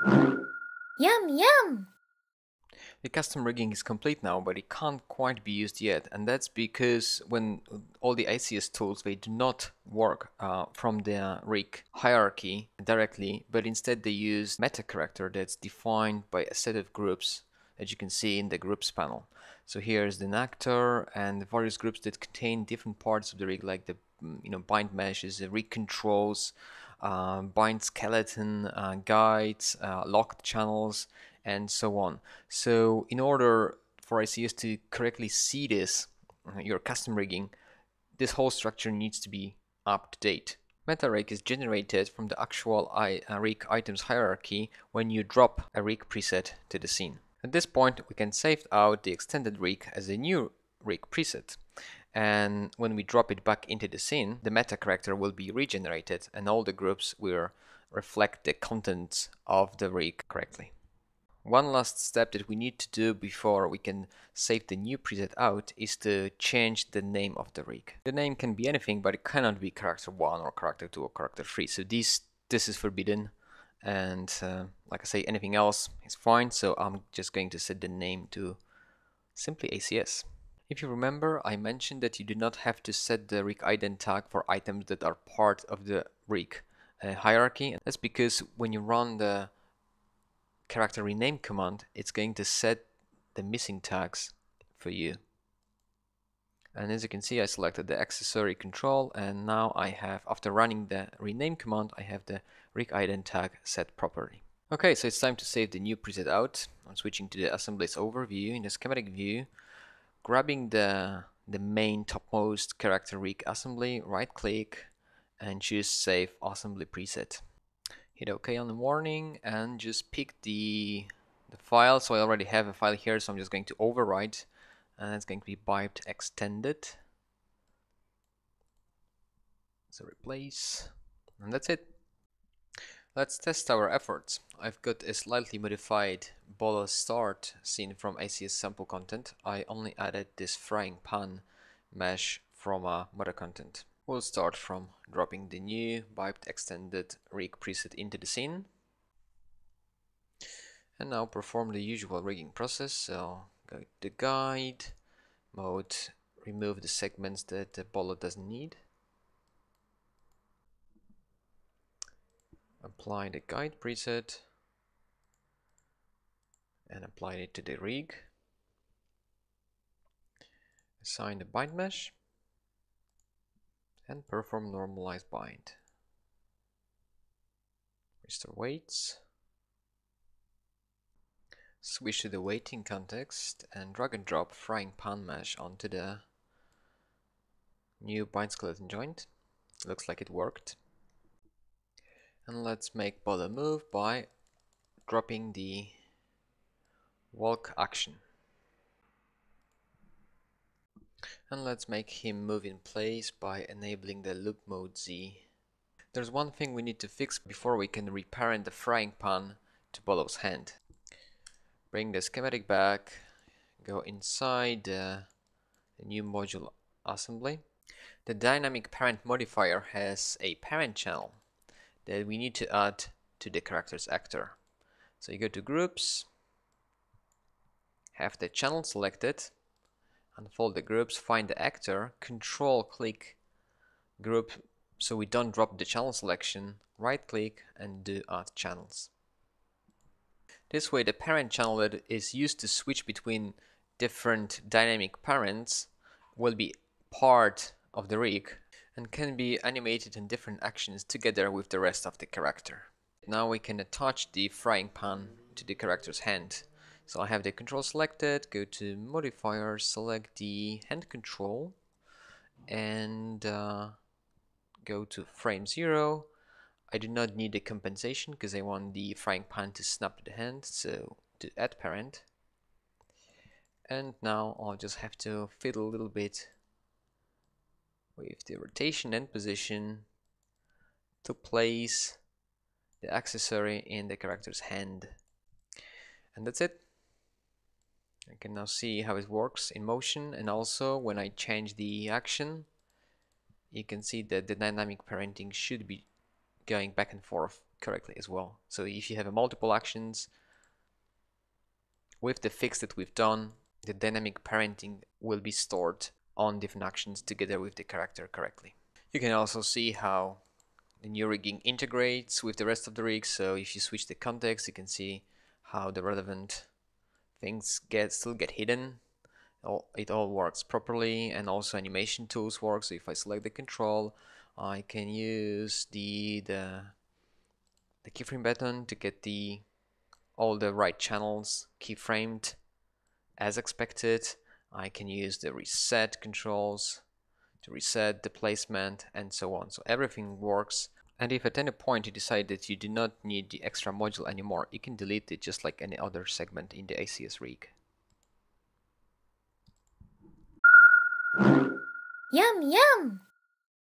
Yum yum! The custom rigging is complete now, but it can't quite be used yet, and that's because when all the ACS tools, they do not work from the rig hierarchy directly, but instead they use meta character that's defined by a set of groups that you can see in the groups panel. So here's the actor and the various groups that contain different parts of the rig, like the bind meshes, the rig controls, bind skeleton, guides, locked channels, and so on. So in order for ACS to correctly see this, your custom rigging, this whole structure needs to be up to date. Meta rig is generated from the actual rig items hierarchy when you drop a rig preset to the scene. At this point, we can save out the extended rig as a new rig preset. And when we drop it back into the scene, the meta character will be regenerated and all the groups will reflect the contents of the rig correctly. One last step that we need to do before we can save the new preset out is to change the name of the rig. The name can be anything, but it cannot be character 1 or character 2 or character 3. So this is forbidden, and like I say, anything else is fine. So I'm just going to set the name to simply ACS. If you remember, I mentioned that you do not have to set the rig ident tag for items that are part of the rig hierarchy. That's because when you run the character rename command, it's going to set the missing tags for you. And as you can see, I selected the accessory control, and now I have, after running the rename command, I have the rig ident tag set properly. Okay, so it's time to save the new preset out. I'm switching to the assemblies overview. In the schematic view, grabbing the main topmost character rig assembly, right click and choose save assembly preset. Hit OK on the warning and just pick the file. So I already have a file here, so I'm just going to overwrite, and it's going to be biped extended. So replace, and that's it. Let's test our efforts. I've got a slightly modified Bolo start scene from ACS sample content. I only added this frying pan mesh from modder content. We'll start from dropping the new biped extended rig preset into the scene. And now perform the usual rigging process. So go to the guide mode, remove the segments that the Bolo doesn't need. Apply the guide preset and apply it to the rig. Assign the bind mesh and perform normalized bind. Restore weights. Switch to the weighting context and drag and drop frying pan mesh onto the new bind skeleton joint. Looks like it worked. And let's make Bolo move by dropping the walk action. And let's make him move in place by enabling the loop mode Z. There's one thing we need to fix before we can reparent the frying pan to Bolo's hand. Bring the schematic back, go inside the new module assembly. The dynamic parent modifier has a parent channel that we need to add to the character's actor. So you go to groups, have the channel selected, unfold the groups, find the actor, control click group so we don't drop the channel selection, right click and do add channels. This way the parent channel that is used to switch between different dynamic parents will be part of the rig and can be animated in different actions together with the rest of the character. Now we can attach the frying pan to the character's hand. So I have the control selected, go to modifiers, select the hand control and go to frame 0. I do not need the compensation because I want the frying pan to snap to the hand, so to add parent. And now I'll just have to fiddle a little bit with the rotation and position to place the accessory in the character's hand. And that's it. I can now see how it works in motion, and also when I change the action, you can see that the dynamic parenting should be going back and forth correctly as well. So if you have multiple actions, with the fix that we've done, the dynamic parenting will be stored on different actions together with the character correctly. You can also see how the new rigging integrates with the rest of the rig. So if you switch the context, you can see how the relevant things still get hidden. It all works properly, and also animation tools work. So if I select the control, I can use the keyframe button to get all the right channels keyframed as expected. I can use the reset controls to reset the placement and so on. So everything works. And if at any point you decide that you do not need the extra module anymore, you can delete it just like any other segment in the ACS rig. Yum, yum!